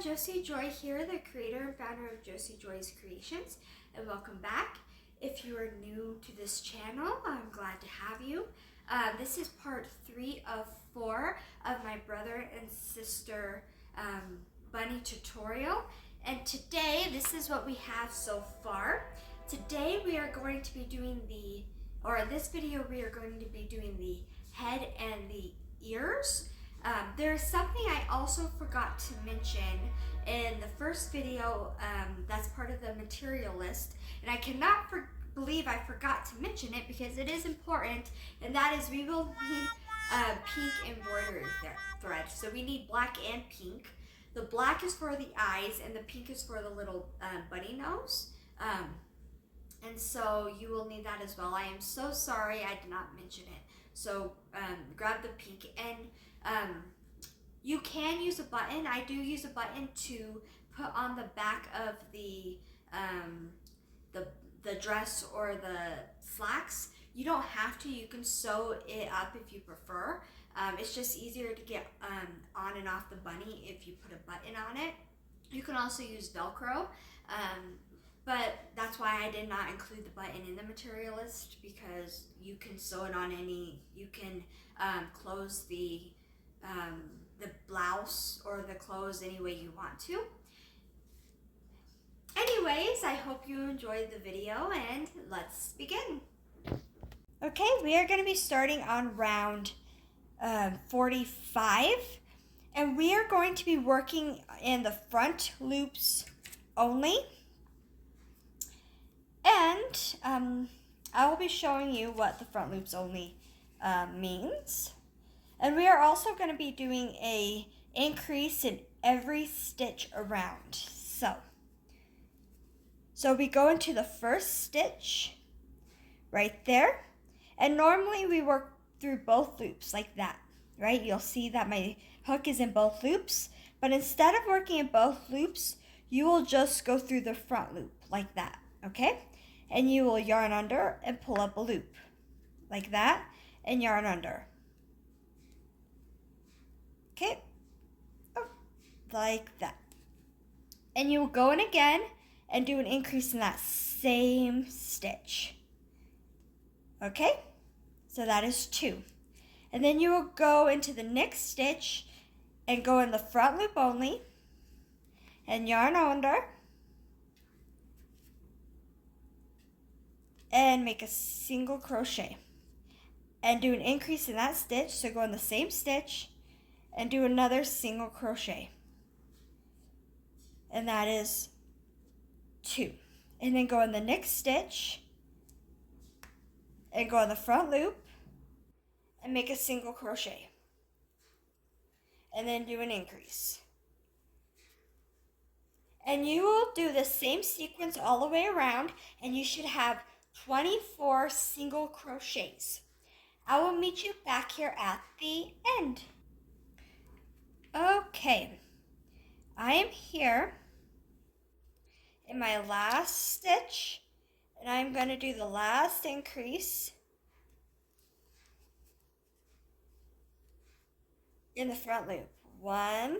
Josie Joy here, the creator and founder of Josie Joy's Creations, and welcome back. If you are new to this channel, I'm glad to have you. This is part 3 of 4 of my brother and sister bunny tutorial, and today this is what we have so far. Today we are going to be doing in this video we are going to be doing the head and the ears. There's something I also forgot to mention in the first video that's part of the material list, and I cannot believe I forgot to mention it because it is important, and that is we will need pink embroidery thread. So we need black and pink. The black is for the eyes and the pink is for the little bunny nose. And so you will need that as well. I am so sorry I did not mention it. So grab the pink, and you can use a button. I do use a button to put on the back of the dress or the slacks. You don't have to. You can sew it up if you prefer. It's just easier to get on and off the bunny if you put a button on it. You can also use Velcro. But that's why I did not include the button in the material list, because you can sew it on you can close the blouse or the clothes any way you want to. Anyways, I hope you enjoyed the video, and let's begin. Okay, we are going to be starting on round 45, and we are going to be working in the front loops only. And I will be showing you what the front loops only means. And we are also going to be doing a increase in every stitch around. So we go into the first stitch right there. And normally we work through both loops like that, right? You'll see that my hook is in both loops. But instead of working in both loops, you will just go through the front loop like that, okay? And you will yarn under and pull up a loop like that and yarn under. Okay, like that. And you will go in again and do an increase in that same stitch. Okay, so that is 2. And then you will go into the next stitch and go in the front loop only and yarn under and make a single crochet and do an increase in that stitch. So go in the same stitch and do another single crochet, and that is 2. And then go in the next stitch and go in the front loop and make a single crochet, and then do an increase. And you will do the same sequence all the way around, and you should have 24 single crochets. I will meet you back here at the end. Okay, I am here in my last stitch, and I'm going to do the last increase in the front loop. 1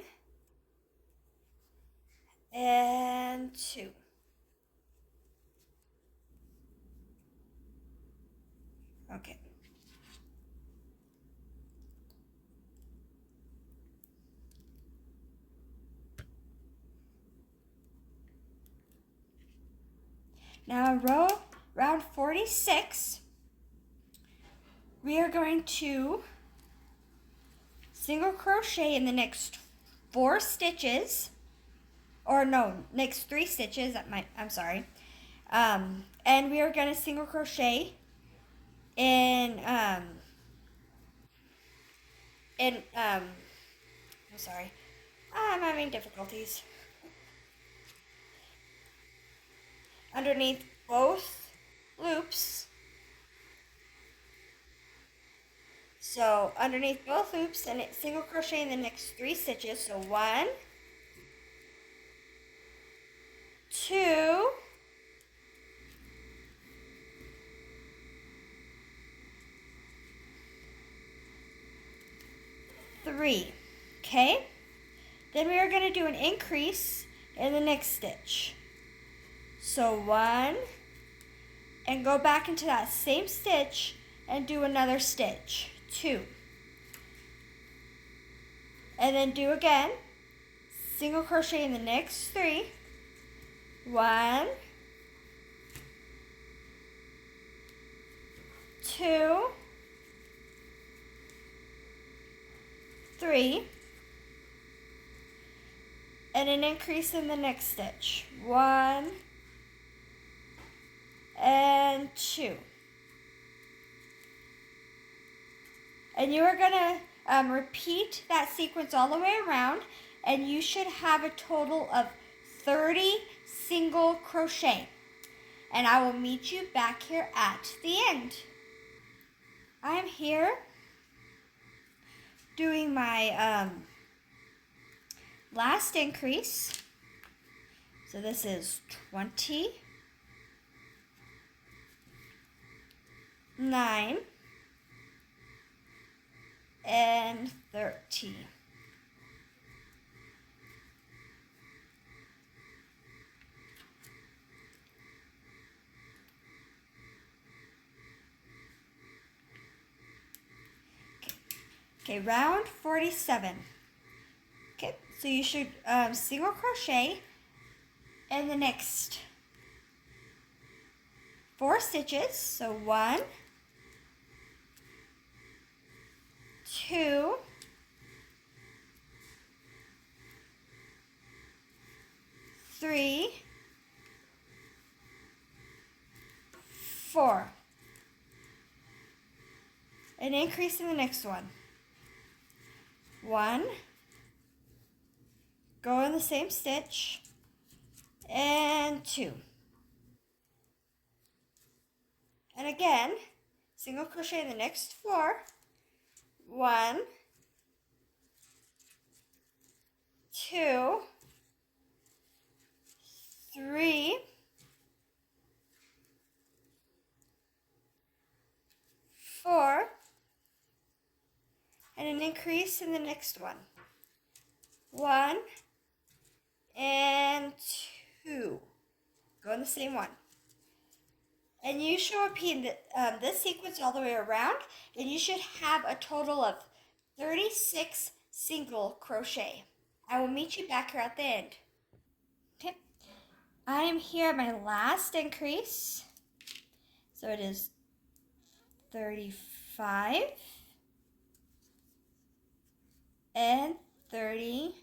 and 2. Okay. Now round 46, we are going to single crochet in the next 4 stitches, or no, next 3 stitches. I'm sorry. And we are going to single crochet I'm sorry, I'm having difficulties. Underneath both loops. So underneath both loops, and it's single crochet in the next 3 stitches. So 1, 2, 3. Okay? Then we are going to do an increase in the next stitch. So 1, and go back into that same stitch and do another stitch, 2. And then do again, single crochet in the next 3, 1, 2, 3, and an increase in the next stitch, 1 and 2. And you are going to repeat that sequence all the way around, and you should have a total of 30 single crochet. And I will meet you back here at the end. I'm here doing my last increase. So this is 20, 9, and 30. Okay, round 47. Okay, so you should single crochet in the next 4 stitches. So 1, 2, 3, 4. An increase in the next one. 1, go in the same stitch, and 2. And again, single crochet in the next 4. 1, 2, 3, 4, and an increase in the next one. 1 and 2. Go in the same one. And you should repeat this sequence all the way around, and you should have a total of 36 single crochet. I will meet you back here at the end. Okay, I am here at my last increase. So it is 35 and 36.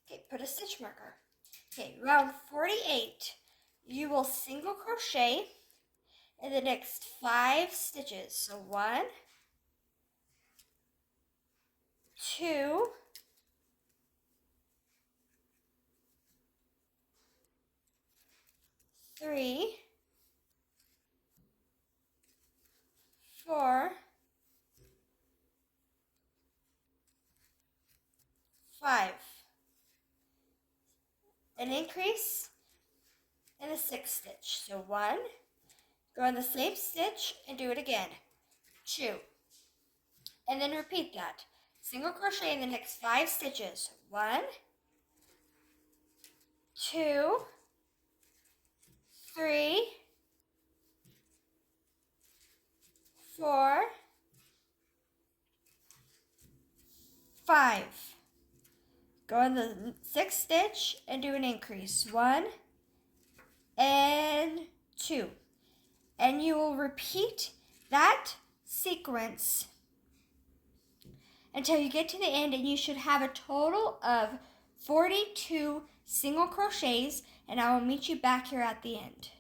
Okay, put a stitch marker. Okay, round 48, you will single crochet in the next 5 stitches. So 1, 2, 3, 4, 5. An increase in the 6th stitch. So 1, go in the same stitch and do it again. 2. And then repeat that. Single crochet in the next 5 stitches. 1, 2, 3, 4, 5. Go in the 6th stitch and do an increase. 1 and 2. And you will repeat that sequence until you get to the end, and you should have a total of 42 single crochets, and I will meet you back here at the end.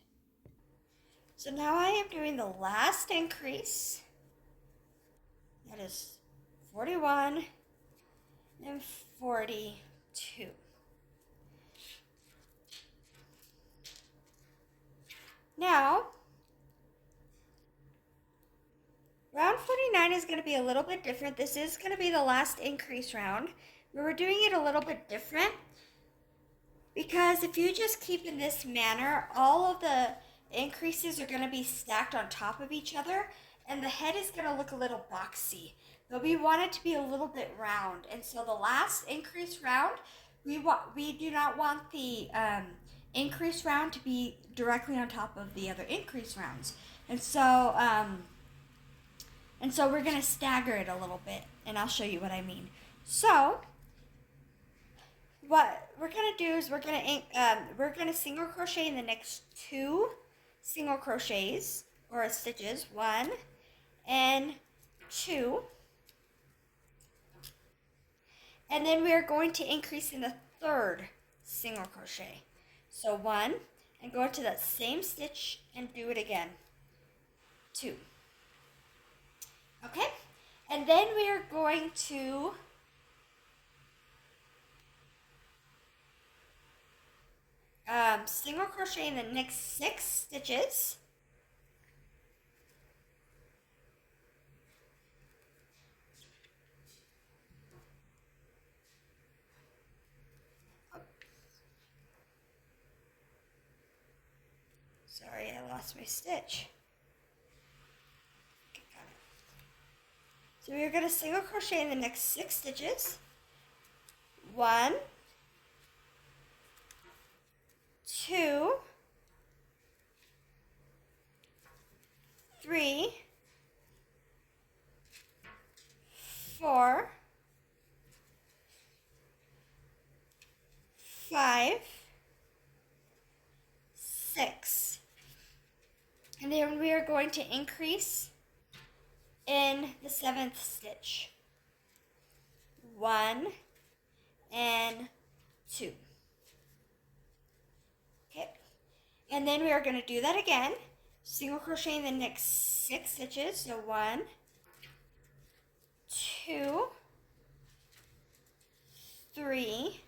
So now I am doing the last increase. That is 41 and 42. Now, round 49 is going to be a little bit different. This is going to be the last increase round. We're doing it a little bit different Because if you just keep in this manner, all of the increases are going to be stacked on top of each other, and the head is going to look a little boxy. But we want it to be a little bit round, and so the last increase round, we do not want the increase round to be directly on top of the other increase rounds, and so we're going to stagger it a little bit, and I'll show you what I mean. So what we're gonna do is we're gonna single crochet in the next 2 single crochets or stitches, 1 and 2, and then we are going to increase in the 3rd single crochet. So 1, and go into that same stitch and do it again. 2. Okay, and then we are going to single crochet in the next 6 stitches. Sorry, I lost my stitch. Okay, got it. So we're going to single crochet in the next 6 stitches. 1, 2, 3, 4, 5, 6. And then we are going to increase in the 7th stitch. 1 and 2. Okay. And then we are going to do that again. Single crochet in the next 6 stitches. So 1, 2, 3,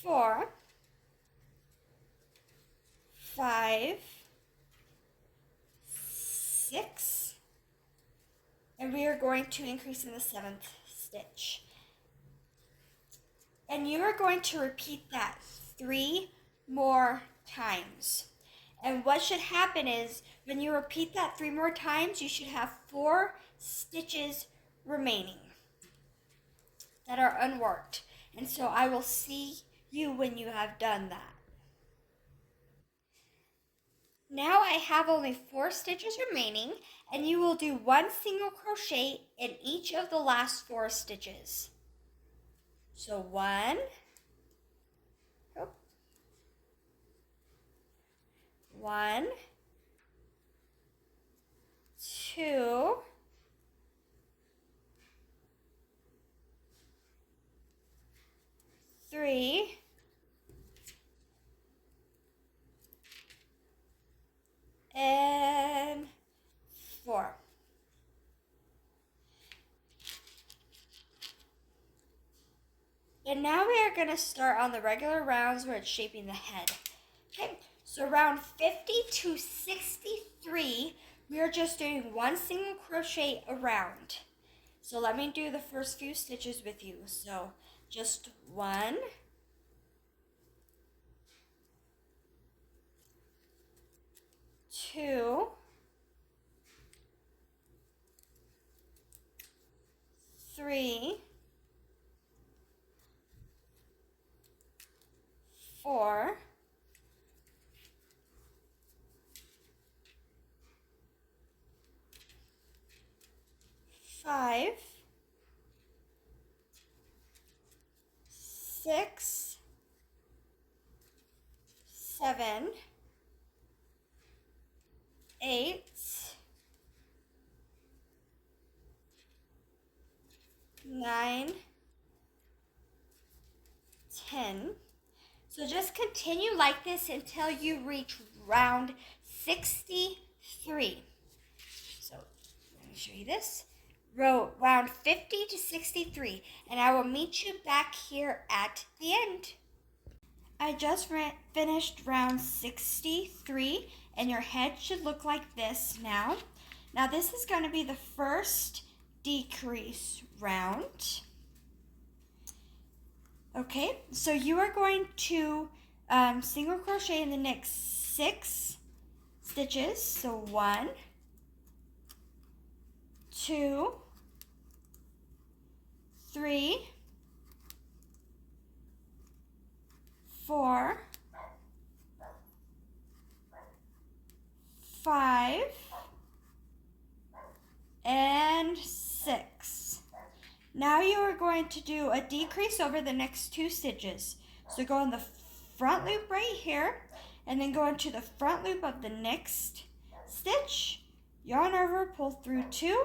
4, 5, 6, and we are going to increase in the 7th stitch. And you are going to repeat that 3 more times. And what should happen is when you repeat that 3 more times, you should have 4 stitches remaining that are unworked. And so I will see you when you have done that. Now I have only 4 stitches remaining, and you will do 1 single crochet in each of the last 4 stitches. So 1, 1, 2, 3, and 4. And now we are going to start on the regular rounds where it's shaping the head. Okay, so round 50 to 63, we are just doing 1 single crochet around. So let me do the first few stitches with you. So just 1, 2, 3, 4, 5, 6, 7, 8, 9, 10. So just continue like this until you reach round 63. So let me show you this. Round 50 to 63, and I will meet you back here at the end. I just finished round 63, and your head should look like this now. Now this is going to be the first decrease round. Okay, so you are going to single crochet in the next 6 stitches. So 1, 2, 3, 4, 5, and 6. Now you are going to do a decrease over the next 2 stitches. So go in the front loop right here, and then go into the front loop of the next stitch, yarn over, pull through 2,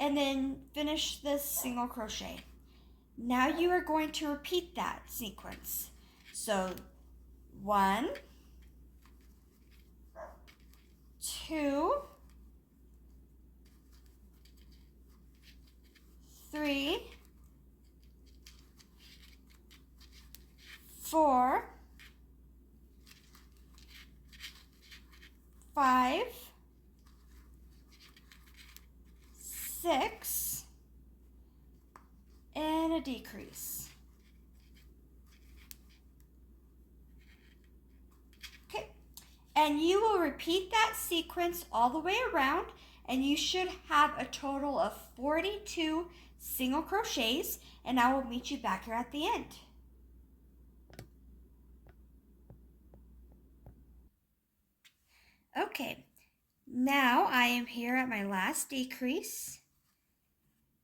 and then finish this single crochet. Now you are going to repeat that sequence. So 1, 2, 3, 4, 5, 6, and a decrease. Okay, and you will repeat that sequence all the way around, and you should have a total of 42 single crochets, and I will meet you back here at the end. Okay, now I am here at my last decrease,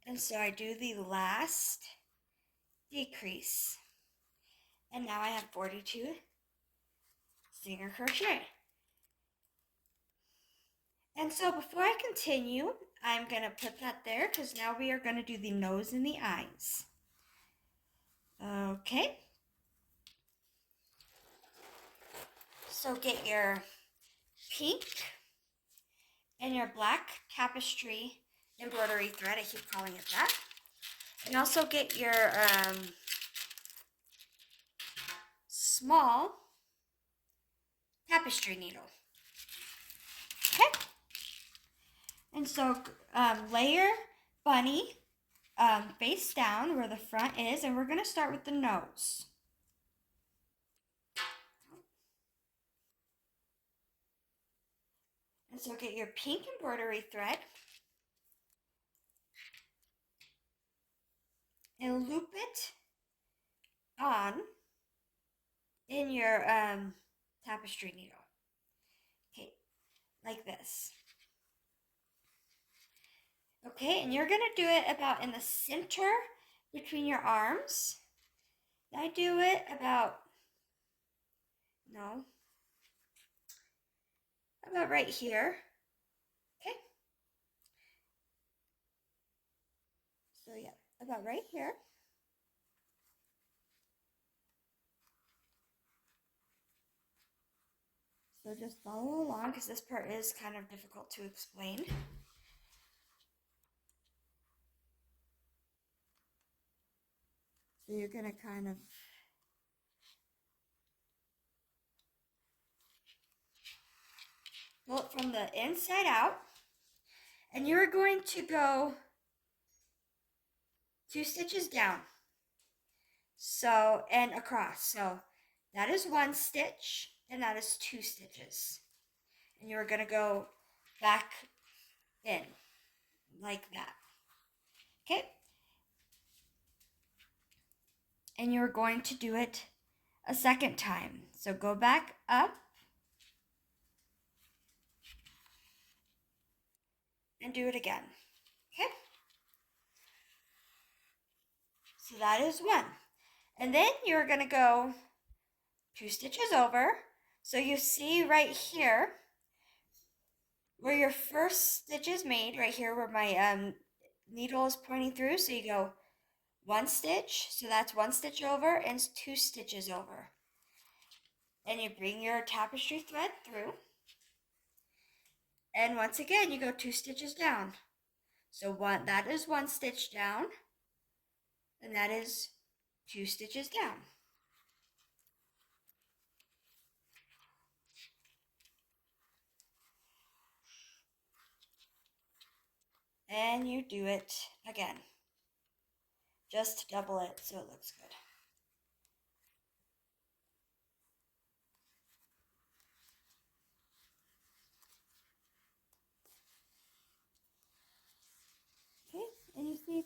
and so I do the last decrease, and now I have 42 single crochet. And so before I continue, I'm going to put that there because now we are going to do the nose and the eyes. Okay. So get your pink and your black tapestry embroidery thread. I keep calling it that. And also get your small tapestry needle. Okay. And so lay your bunny face down where the front is, and we're going to start with the nose. And so get your pink embroidery thread and loop it on in your tapestry needle. Okay, like this. Okay, and you're going to do it about in the center between your arms. I do it about right here. Okay. So yeah, about right here. So just follow along because this part is kind of difficult to explain. So you're going to kind of pull it from the inside out. And you're going to go 2 stitches down. So, and across. So that is 1 stitch and that is 2 stitches. And you're going to go back in like that. Okay? And you're going to do it a second time. So go back up and do it again. Okay? So that is 1. And then you're going to go 2 stitches over. So you see right here where your first stitch is made, right here where my needle is pointing through. So you go 1 stitch, so that's 1 stitch over and 2 stitches over. And you bring your tapestry thread through. And once again, you go 2 stitches down. So that is 1 stitch down, and that is 2 stitches down. And you do it again. Just double it so it looks good.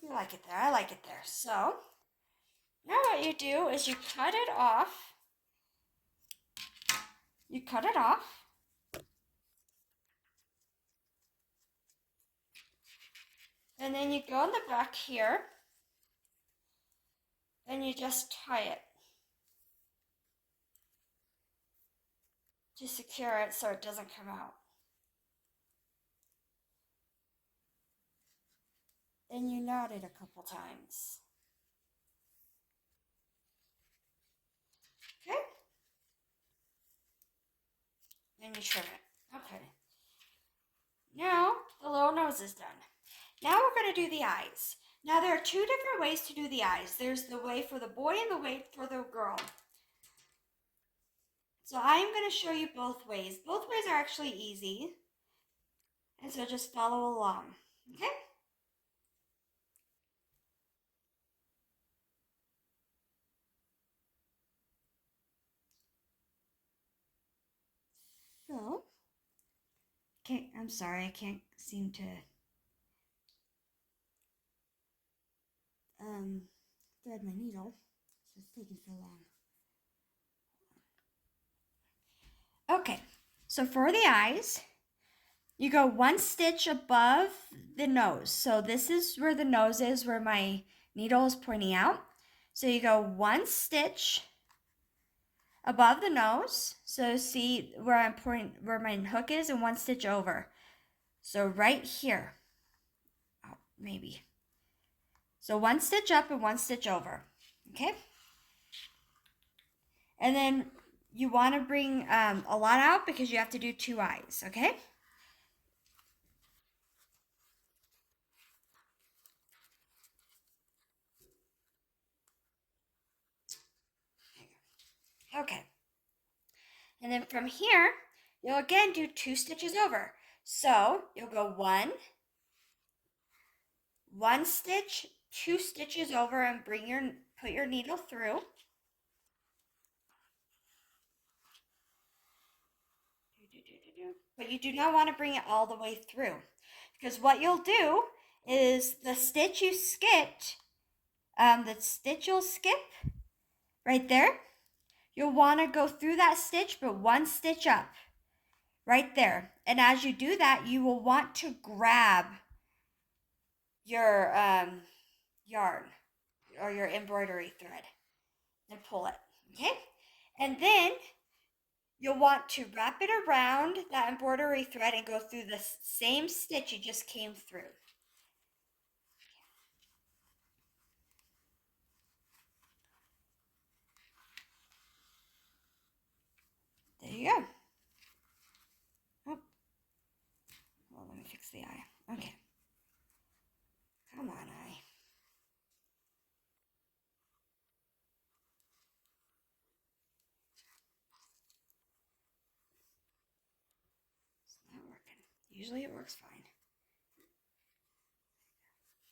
You like it there. I like it there. So now what you do is you cut it off. You cut it off. And then you go in the back here and you just tie it to secure it so it doesn't come out. And you knot it a couple times. Okay? And you trim it. Okay. Now the little nose is done. Now we're going to do the eyes. Now there are two different ways to do the eyes. There's the way for the boy and the way for the girl. So I'm going to show you both ways. Both ways are actually easy. And so just follow along. Okay? So, okay, I'm sorry, I can't seem to thread my needle. So it's taking so long. Okay, so for the eyes, you go one stitch above the nose. So this is where the nose is, where my needle is pointing out. So you go one stitch above the nose. So see where I'm pointing, where my hook is, and one stitch over. So right here. Oh, maybe. So one stitch up and one stitch over. Okay? And then you want to bring a lot out because you have to do two eyes, okay? Okay. And then from here, you'll again do two stitches over. So you'll go one stitch, two stitches over, and put your needle through. But you do not want to bring it all the way through, because what you'll do is the stitch you skipped, the stitch you'll skip right there, you'll want to go through that stitch, but one stitch up right there. And as you do that, you will want to grab your yarn or your embroidery thread and pull it, okay? And then you'll want to wrap it around that embroidery thread and go through the same stitch you just came through. There you go. Oh, well, let me fix the eye. Okay. Come on, eye. It's not working. Usually it works fine.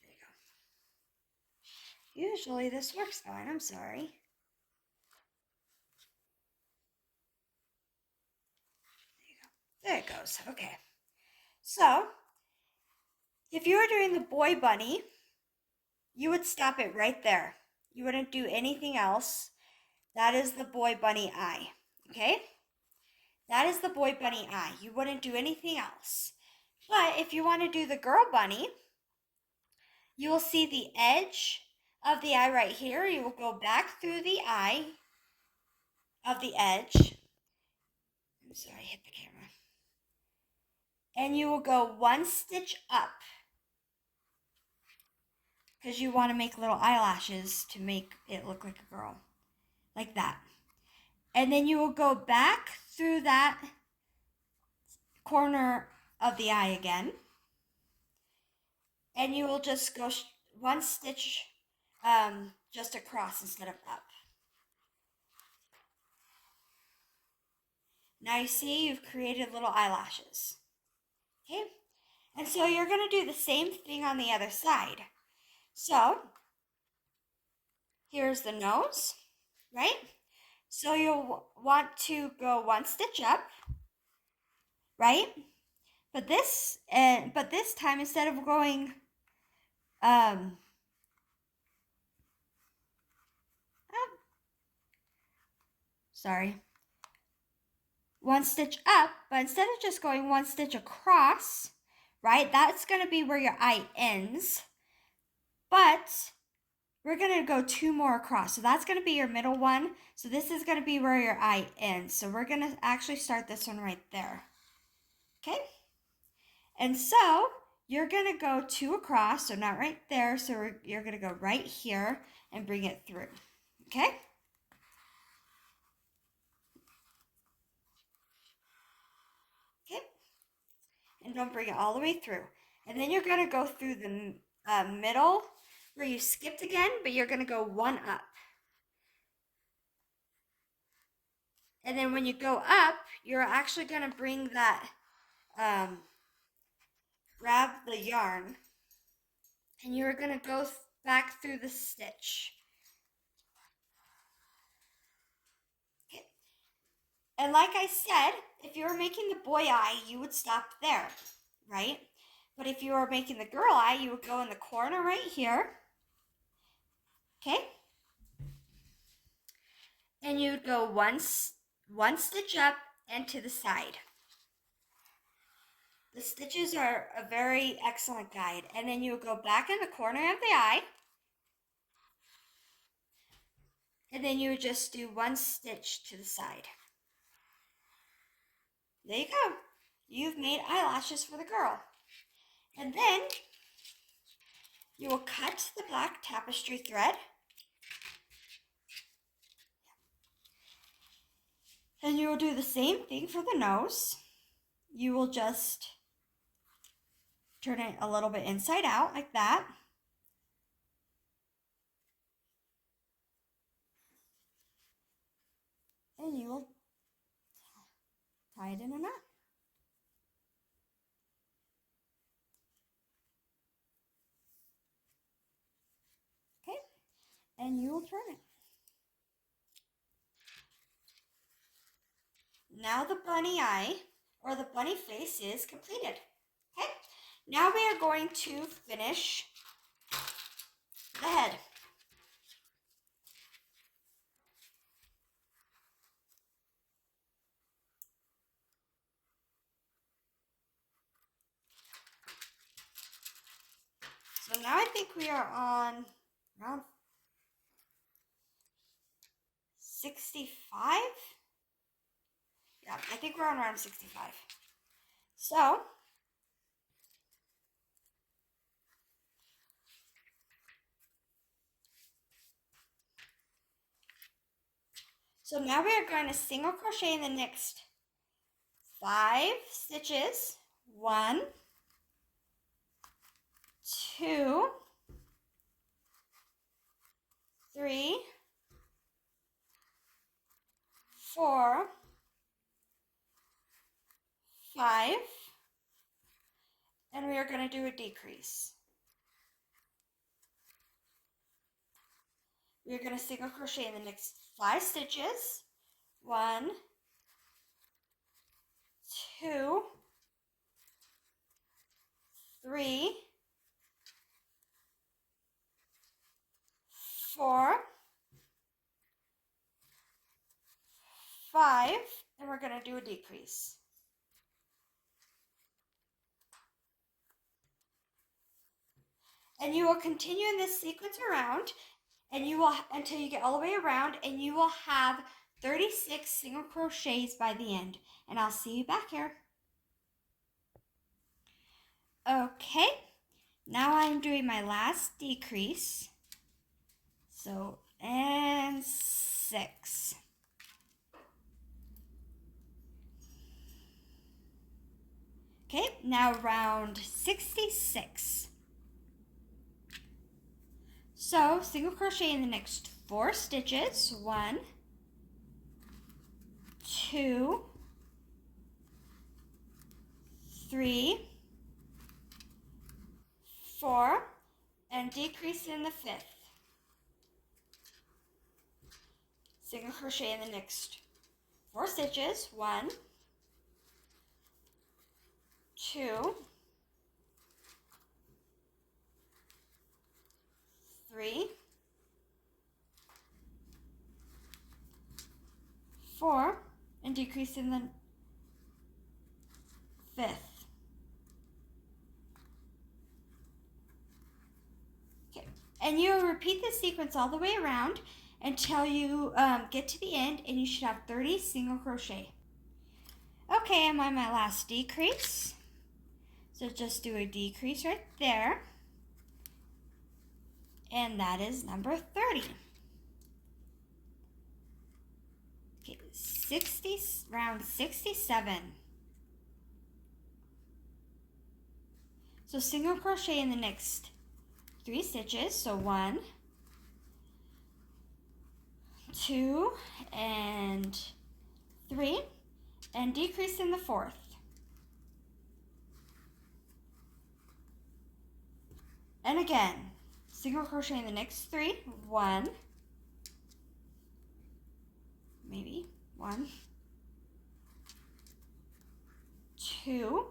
There you go. Usually this works fine. I'm sorry. There it goes. Okay. So, if you were doing the boy bunny, you would stop it right there. You wouldn't do anything else. That is the boy bunny eye. Okay? That is the boy bunny eye. You wouldn't do anything else. But if you want to do the girl bunny, you will see the edge of the eye right here. You will go back through the eye of the edge. I'm sorry, I hit the camera. And you will go one stitch up, because you want to make little eyelashes to make it look like a girl. Like that. And then you will go back through that corner of the eye again. And you will just go one stitch just across instead of up. Now you see you've created little eyelashes. Okay? And so you're going to do the same thing on the other side. So, here's the nose, right? So you'll want to go one stitch up, right? But this time, instead of going one stitch up, but instead of just going one stitch across, right, that's going to be where your eye ends, but we're going to go 2 more across. So that's going to be your middle one. So this is going to be where your eye ends. So we're going to actually start this one right there. Okay? And so you're going to go 2 across, so not right there. So you're going to go right here and bring it through. Okay? Okay? And don't bring it all the way through. And then you're going to go through the middle where you skipped again, but you're going to go 1 up. And then when you go up, you're actually going to bring that, grab the yarn, and you're going to go back through the stitch. Okay. And like I said, if you were making the boy eye, you would stop there, right? But if you were making the girl eye, you would go in the corner right here. Okay? And you'd go one stitch up and to the side. The stitches are a very excellent guide. And then you would go back in the corner of the eye. And then you would just do 1 stitch to the side. There you go. You've made eyelashes for the girl. And then you will cut the black tapestry thread. And you will do the same thing for the nose. You will just turn it a little bit inside out like that. And you will tie it in a knot. Okay? And you will turn it. Now the bunny eye, or the bunny face, is completed. Okay? Now we are going to finish the head. So now I think we are on around 65. Yeah, I think we're on around 65. So now we are going to single crochet in the next 5 stitches. 1, 2, 3, 4, 5, and we are going to do a decrease. We are going to single crochet in the next 5 stitches. 1, 2, 3, 4, 5, and we're going to do a decrease. And you will continue in this sequence around, and you will until you get all the way around, and you will have 36 single crochets by the end. And I'll see you back here. Okay, now I'm doing my last decrease. So, and 6. Okay, now round 66. So, single crochet in the next 4 stitches. 1, 2, 3, 4, and decrease in the 5th. Single crochet in the next 4 stitches. 1, 2, 3, 4 and decrease in the 5th. Okay, and you'll repeat this sequence all the way around until you get to the end, and you should have 30 single crochet. Okay, I'm on my last decrease. So just do a decrease right there. And that is number 30. Okay, round 67. So single crochet in the next 3 stitches. So 1, 2, and 3, and decrease in the 4th. And again, single crochet in the next 3. 1, maybe 1, 2,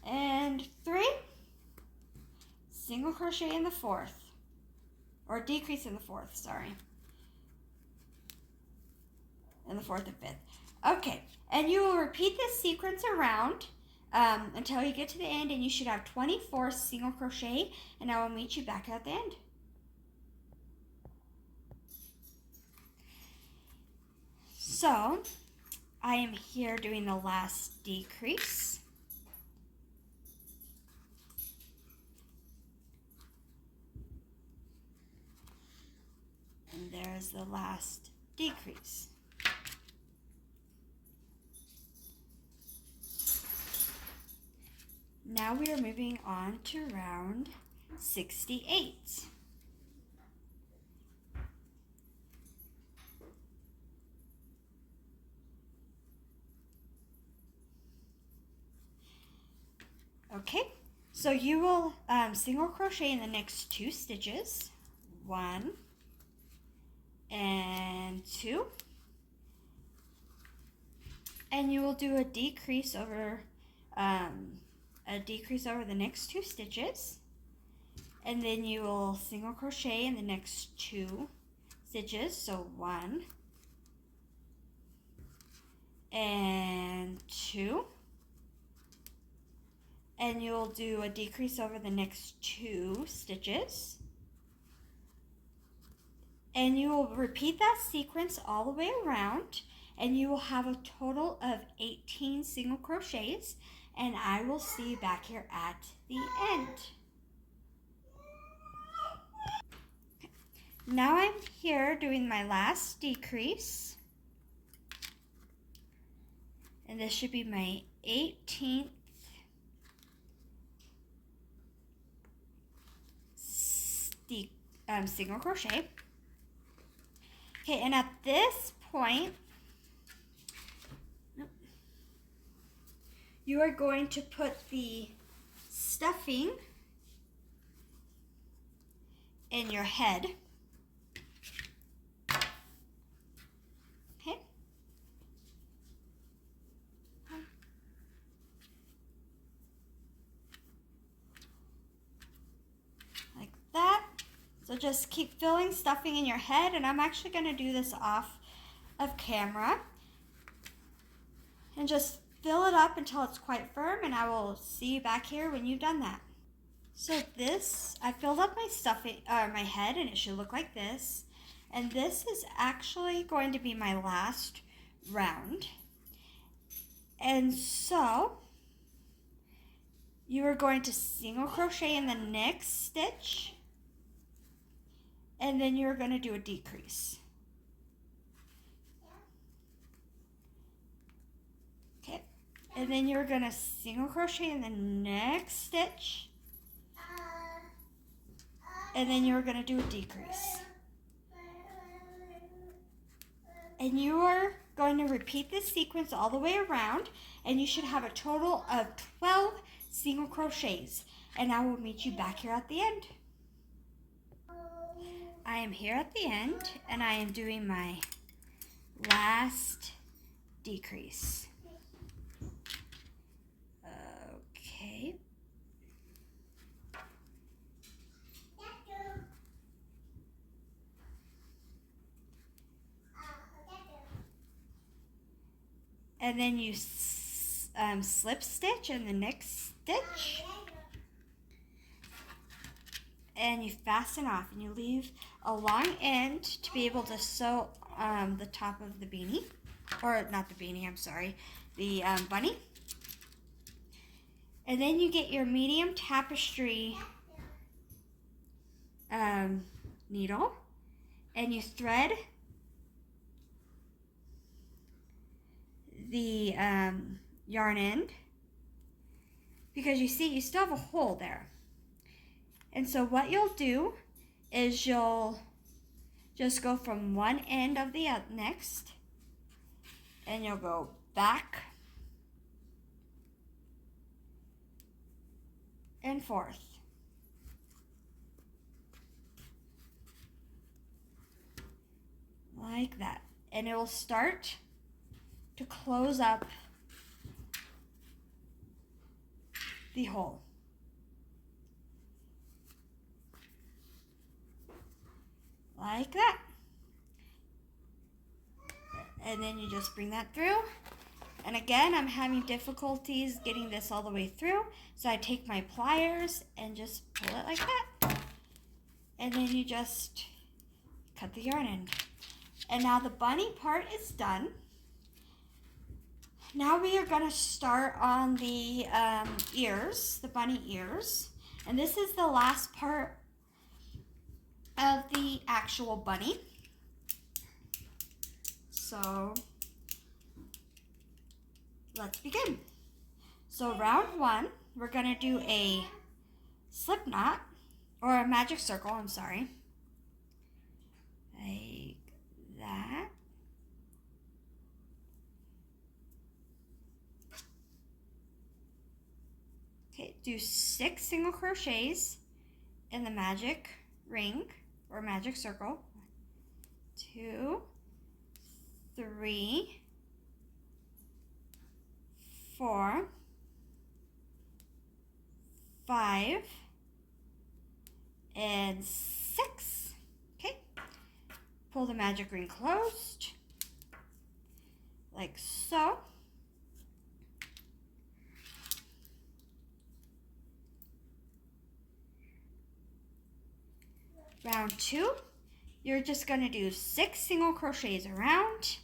and 3. Single crochet in the 4th, or decrease in the 4th, sorry. In the 4th and 5th. Okay, and you will repeat this sequence around until you get to the end, and you should have 24 single crochet, and I will meet you back at the end. So, I am here doing the last decrease. And there's the last decrease. Now we are moving on to round 68. Okay, so you will single crochet in the next 2 stitches. 1 and 2. And you will do a decrease over the next 2 stitches, and then you will single crochet in the next 2 stitches. So 1 and 2, and you'll do a decrease over the next 2 stitches, and you will repeat that sequence all the way around, and you will have a total of 18 single crochets, and I will see you back here at the end. Now I'm here doing my last decrease, and this should be my 18th single crochet. Okay, and at this point, you are going to put the stuffing in your head. Okay. Like that. So just keep filling stuffing in your head, and I'm actually going to do this off of camera. And just fill it up until it's quite firm, and I will see you back here when you've done that. So this, I filled up my stuffing, my head, and it should look like this. And this is actually going to be my last round. And so, you are going to single crochet in the next stitch, and then you're going to do a decrease. Okay, and then you're going to single crochet in the next stitch, and then you're going to do a decrease. And you are going to repeat this sequence all the way around, and you should have a total of 12 single crochets, and I will meet you back here at the end. I am here at the end, and I am doing my last decrease. Okay. and then you slip stitch in the next stitch, and you fasten off, and you leave a long end to be able to sew the top of the beanie, or not the beanie, I'm sorry, the bunny. And then you get your medium tapestry needle, and you thread the yarn end, because you see you still have a hole there. And so what you'll do is you'll just go from one end of the next, and you'll go back and forth. Like that. And it will start to close up the hole. Like that. And then you just bring that through. And again, I'm having difficulties getting this all the way through, so I take my pliers and just pull it like that. And then you just cut the yarn end. And now the bunny part is done. Now we are going to start on the ears, the bunny ears. And this is the last part of the actual bunny. So let's begin. So round one, we're going to do a slip knot, or a magic circle, I'm sorry. Like that. Okay, do 6 single crochets in the magic ring or magic circle. 2, 3, 4, 5, and 6. Okay, pull the magic ring closed, like so. Round 2, you're just going to do 6 single crochets around.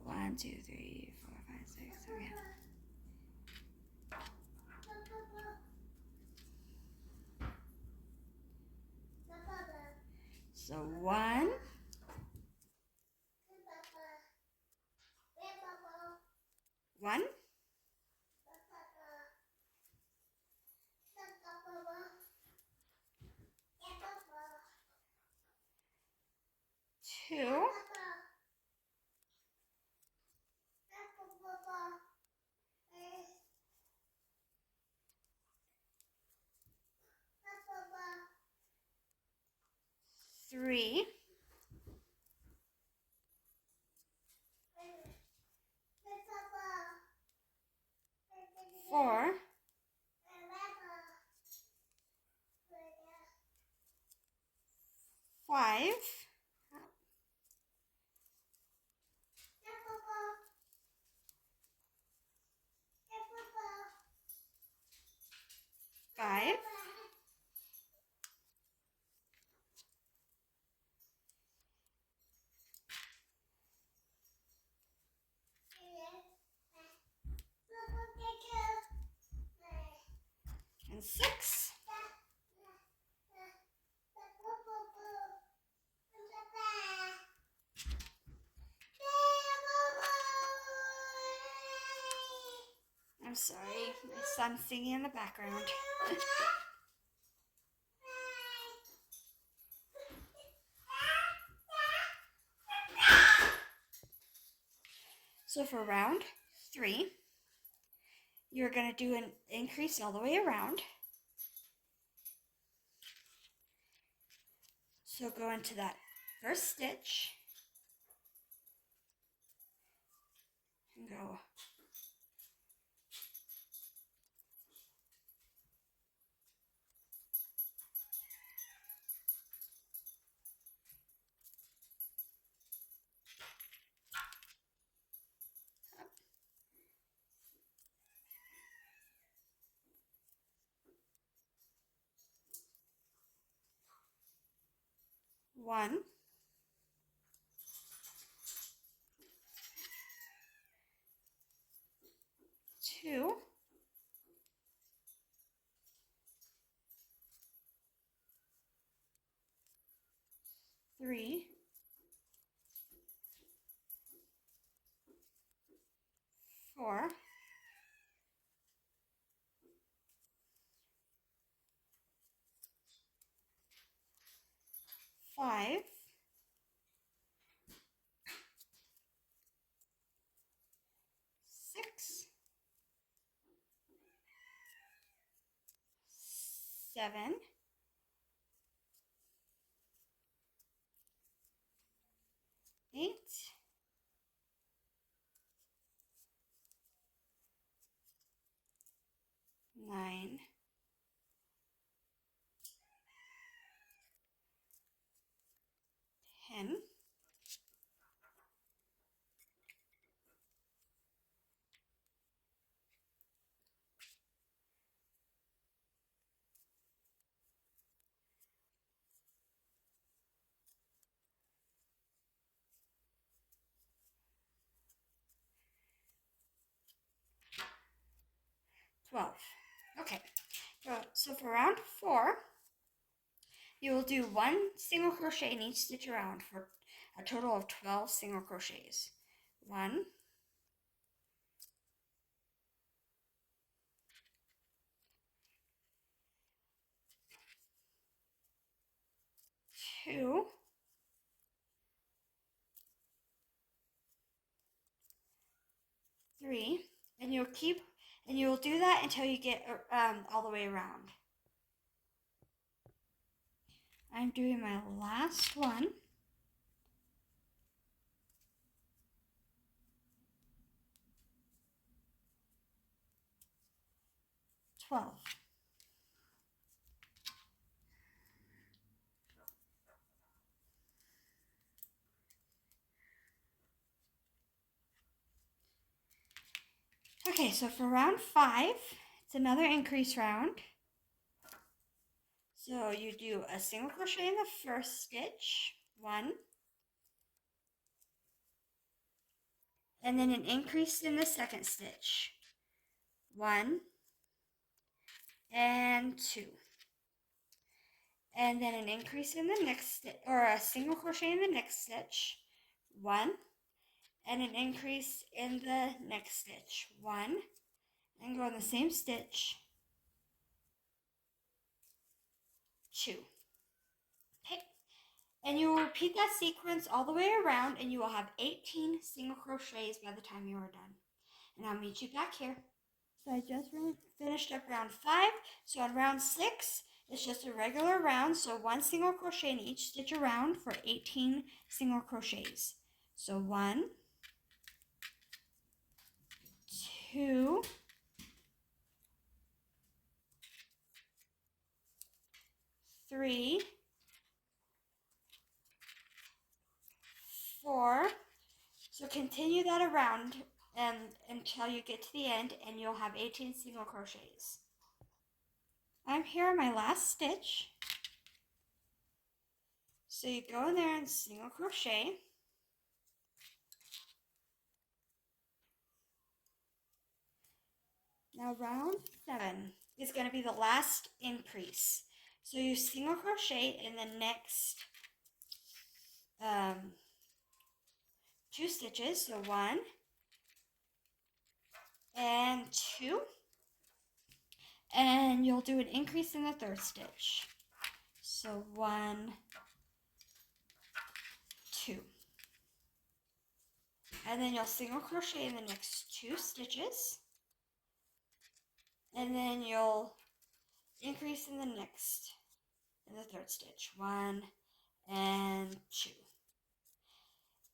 1, 2, 3, 4, 5, 6, 7. So 1, 1, 2, 3, 4, 5, 5, and 6. I'm sorry, my son's singing in the background. So for round 3, you're going to do an increase all the way around. So go into that first stitch and go 1, 2, 3, 4, 5, 6, 7, 8, 9, 10, 12. Okay, so for round 4, you will do 1 single crochet in each stitch around for a total of 12 single crochets. 1, 2, 3, and you'll do that until you get all the way around. I'm doing my last one. 12. Okay, so for round 5, it's another increase round. So you do a single crochet in the first stitch, 1, and then an increase in the second stitch, 1 and 2, and then an increase in the next stitch, or a single crochet in the next stitch, 1, and an increase in the next stitch, 1, and go in the same stitch, 2. Okay, and you will repeat that sequence all the way around, and you will have 18 single crochets by the time you are done. And I'll meet you back here. So I just finished up round 5. So on round 6, it's just a regular round. So 1 single crochet in each stitch around for 18 single crochets. So 1, 2, 3, 4. So continue that around until you get to the end, and you'll have 18 single crochets. I'm here on my last stitch. So you go in there and single crochet. Now round 7 is going to be the last increase. So you single crochet in the next 2 stitches. So 1 and 2. And you'll do an increase in the third stitch. So 1, 2. And then you'll single crochet in the next 2 stitches. And then you'll increase in the third stitch. 1 and 2.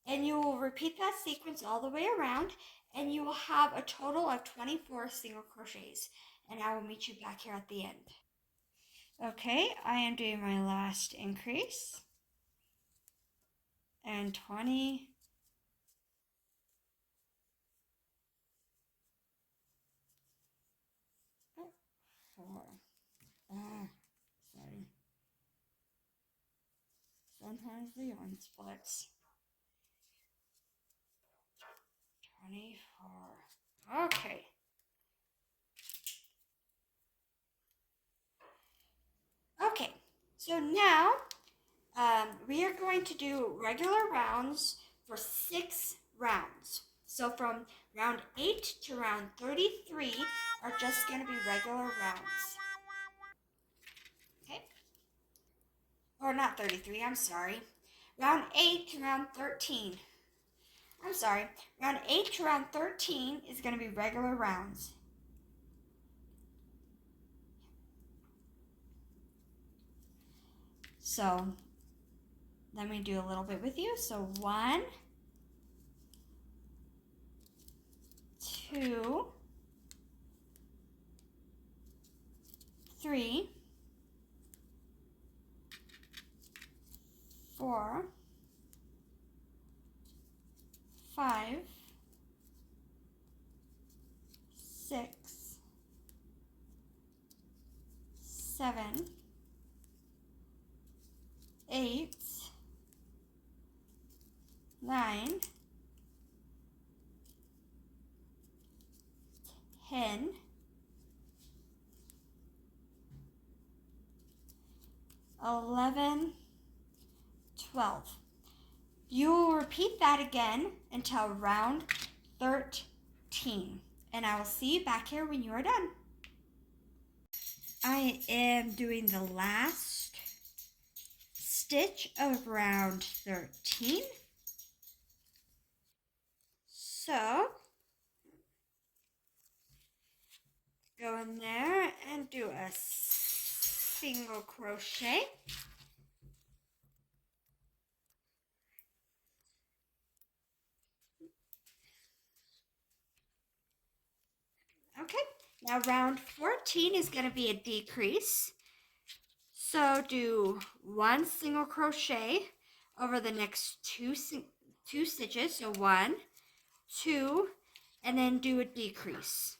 And you will repeat that sequence all the way around, and you will have a total of 24 single crochets. And I will meet you back here at the end. Okay, I am doing my last increase. And 20. sometimes the yarn splits. 24. Okay. Okay, so now we are going to do regular rounds for 6 rounds. So from round 8 to round 33 are just going to be regular rounds. Okay? Or not 33, I'm sorry. Round 8 to round 13. I'm sorry. Round 8 to round 13 is going to be regular rounds. So let me do a little bit with you. So 1, 2, 3, 4, 5, 6, 7, 8, 9, 10, 11, 12. You will repeat that again until round 13. And I will see you back here when you are done. I am doing the last stitch of round 13. So, go in there and do a single crochet. Okay, now round 14 is going to be a decrease. So do 1 single crochet over the next two stitches. So 1, 2, and then do a decrease.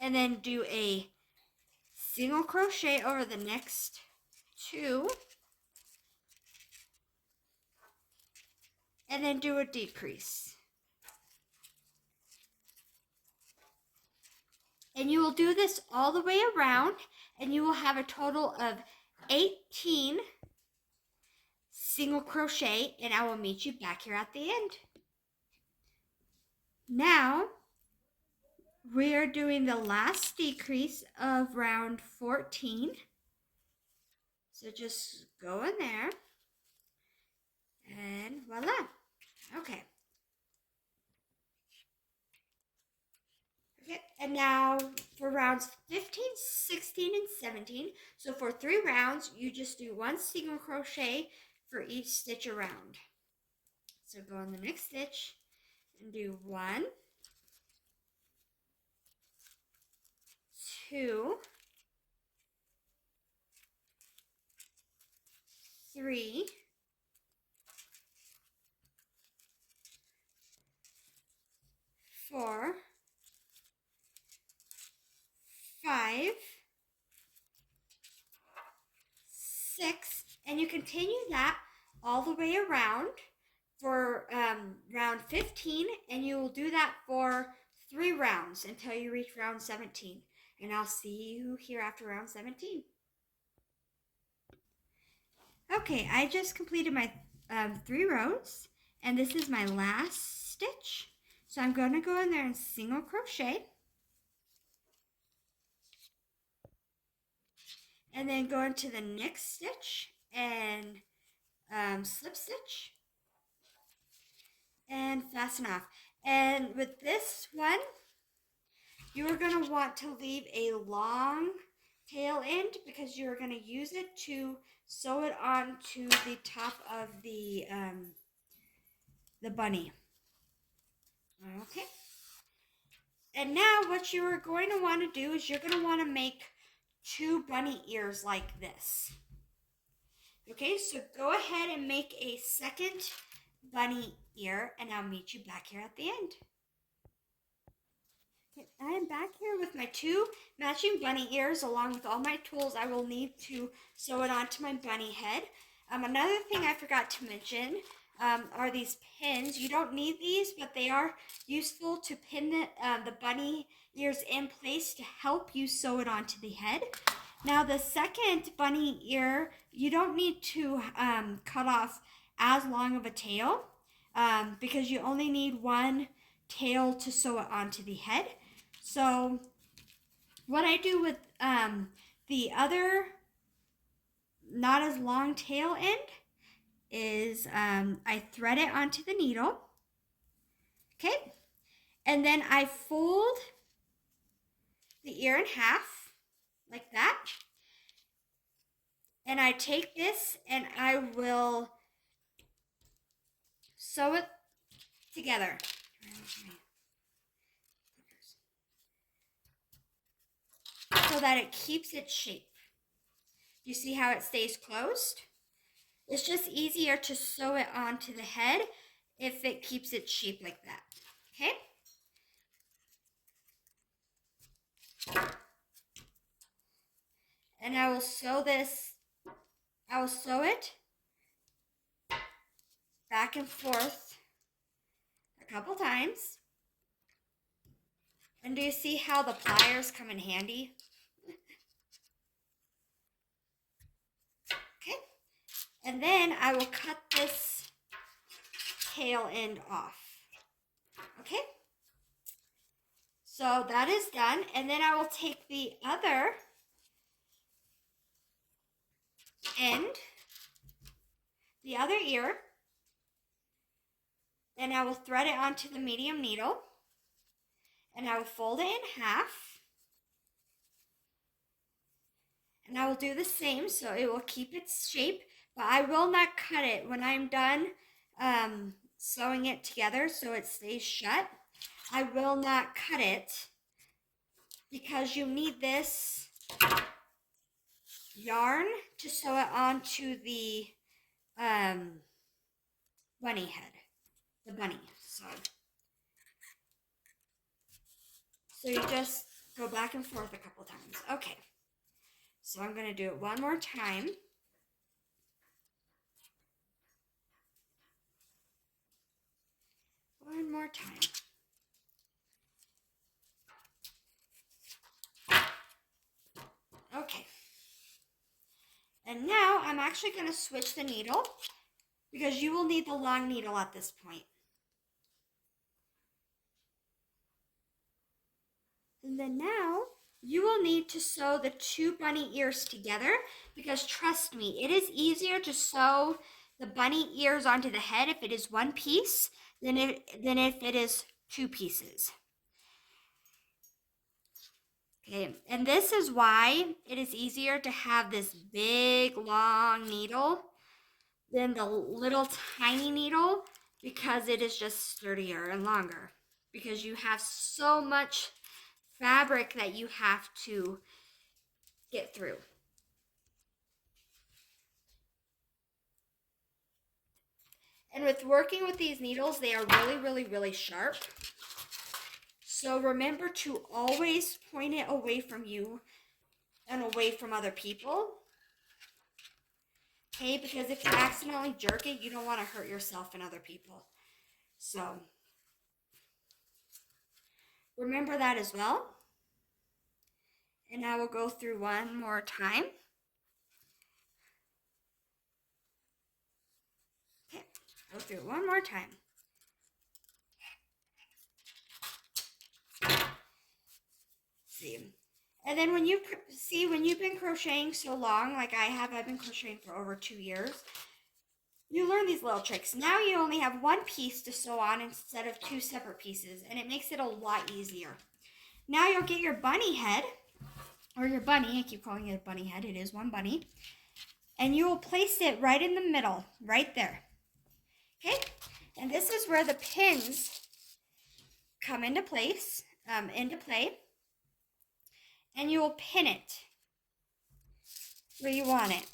And then do a single crochet over the next 2, and then do a decrease. And you will do this all the way around, and you will have a total of 18 single crochet, and I will meet you back here at the end. Now, we are doing the last decrease of round 14. So just go in there, and voila. Okay. Okay, and now for rounds 15, 16, and 17. So for 3 rounds, you just do 1 single crochet for each stitch around. So go in the next stitch and do 1, 2, 3, 4, 5, 6, and you continue that all the way around for round 15, and you will do that for 3 rounds until you reach round 17. And I'll see you here after round 17. Okay, I just completed my 3 rows, and this is my last stitch. So I'm going to go in there and single crochet, and then go into the next stitch and slip stitch and fasten off. And with this one, you are going to want to leave a long tail end because you're going to use it to sew it onto the top of the bunny. Okay. And now what you are going to want to do is you're going to want to make 2 bunny ears like this. Okay, so go ahead and make a second bunny ear, and I'll meet you back here at the end. Okay, I am back here with my 2 matching bunny ears along with all my tools I will need to sew it onto my bunny head. Another thing I forgot to mention are these pins. You don't need these, but they are useful to pin the bunny ears in place to help you sew it onto the head. Now the second bunny ear, you don't need to cut off as long of a tail because you only need one tail to sew it onto the head. So what I do with the other not as long tail end is I thread it onto the needle, okay? And then I fold the ear in half like that. And I take this and I will sew it together. So that it keeps its shape. You see how it stays closed? It's just easier to sew it onto the head if it keeps its shape like that, okay? And I will sew it back and forth a couple times. And do you see how the pliers come in handy? Okay. And then I will cut this tail end off. Okay. So that is done. And then I will take the other end, the other ear, and I will thread it onto the medium needle. And I will fold it in half. And I will do the same so it will keep its shape, but I will not cut it when I'm done sewing it together so it stays shut. I will not cut it because you need this yarn to sew it onto the bunny head, the bunny. So you just go back and forth a couple times. Okay, so I'm going to do it one more time. One more time. Okay. And now I'm actually going to switch the needle because you will need the long needle at this point. And then now you will need to sew the 2 bunny ears together because trust me, it is easier to sew the bunny ears onto the head if it is one piece than if it is 2 pieces. Okay, and this is why it is easier to have this big long needle than the little tiny needle because it is just sturdier and longer because you have so much fabric that you have to get through. And with working with these needles, they are really, really, really sharp. So remember to always point it away from you and away from other people. Okay, because if you accidentally jerk it, you don't want to hurt yourself and other people. So remember that as well. And I will go through one more time. Okay, go through it one more time. See. And then when you've been crocheting so long, like I have, I've been crocheting for over 2 years, you learn these little tricks. Now you only have one piece to sew on instead of 2 separate pieces, and it makes it a lot easier. Now you'll get your bunny head, or your bunny, I keep calling it a bunny head, it is one bunny, and you will place it right in the middle, right there. Okay? And this is where the pins come into place, into play. And you will pin it where you want it.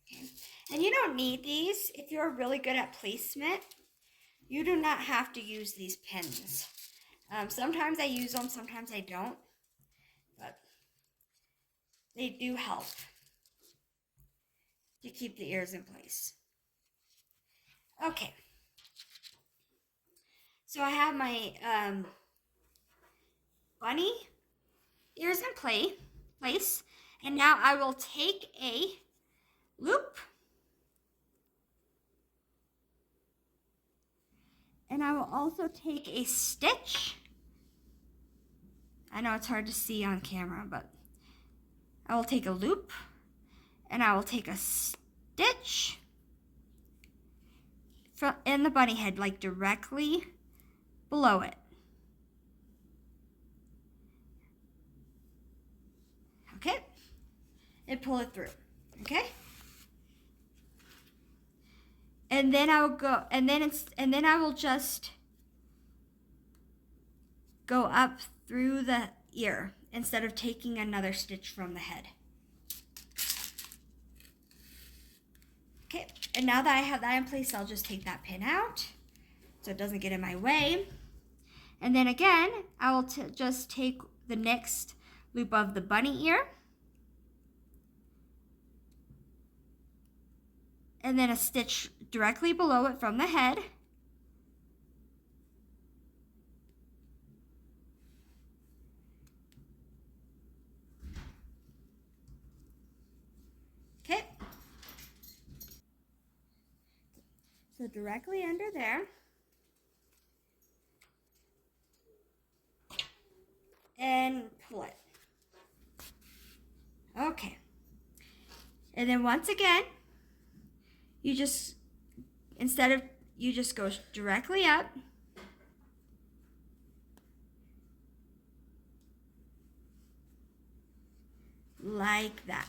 Okay. And you don't need these if you're really good at placement. You do not have to use these pins. Sometimes I use them, sometimes I don't, but they do help to keep the ears in place. Okay, so I have my bunny ears in place, and now I will take a loop and I will also take a stitch. I know it's hard to see on camera, but I will take a loop and I will take a stitch in the bunny head, like directly below it. Okay? And pull it through. Okay? And then I will go, and then I will just go up through the ear instead of taking another stitch from the head. Okay, and now that I have that in place, I'll just take that pin out so it doesn't get in my way. And then again, I will just take the next loop of the bunny ear and then a stitch directly below it from the head. Okay. So directly under there. And pull it. Okay. And then once again, you just go directly up. Like that.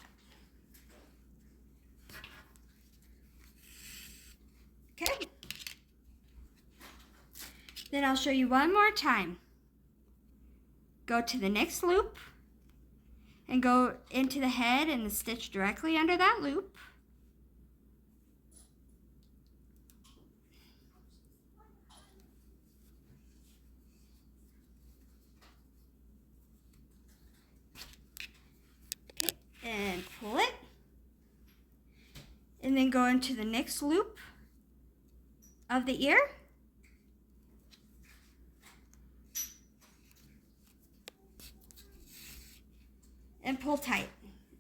Okay. Then I'll show you one more time. Go to the next loop and go into the head and the stitch directly under that loop. Okay, and pull it. And then go into the next loop of the ear. And pull tight.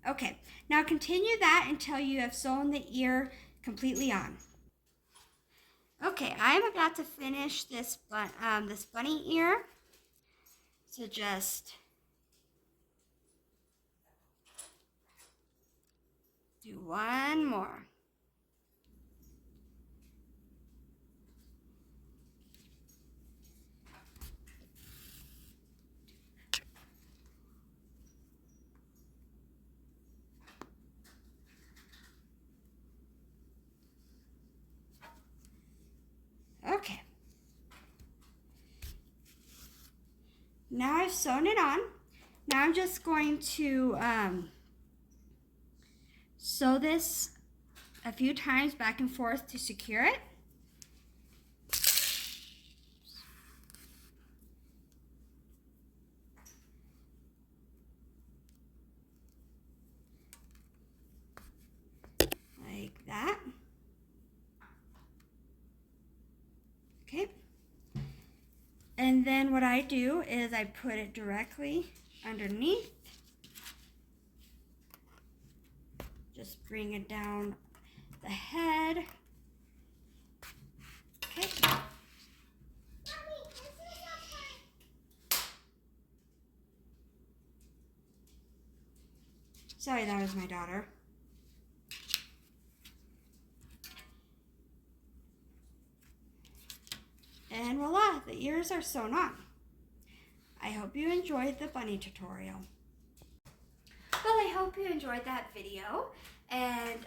Okay, now continue that until you have sewn the ear completely on. Okay, I'm about to finish this bunny ear. So just do one more. Okay. Now I've sewn it on. Now I'm just going to sew this a few times back and forth to secure it. Like that. Okay. And then what I do is I put it directly underneath. Just bring it down the head. Okay. Sorry, that was my daughter. And voila, the ears are sewn on. I hope you enjoyed the bunny tutorial. Well, I hope you enjoyed that video. And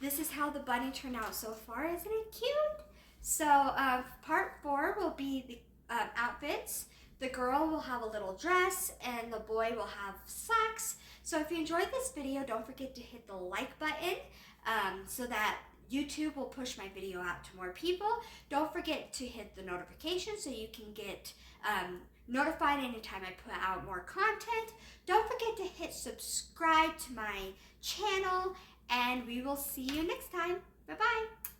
this is how the bunny turned out so far. Isn't it cute? So part 4 will be the outfits. The girl will have a little dress and the boy will have socks. So if you enjoyed this video, don't forget to hit the like button so that YouTube will push my video out to more people. Don't forget to hit the notification so you can get notified anytime I put out more content. Don't forget to hit subscribe to my channel, and we will see you next time. Bye-bye.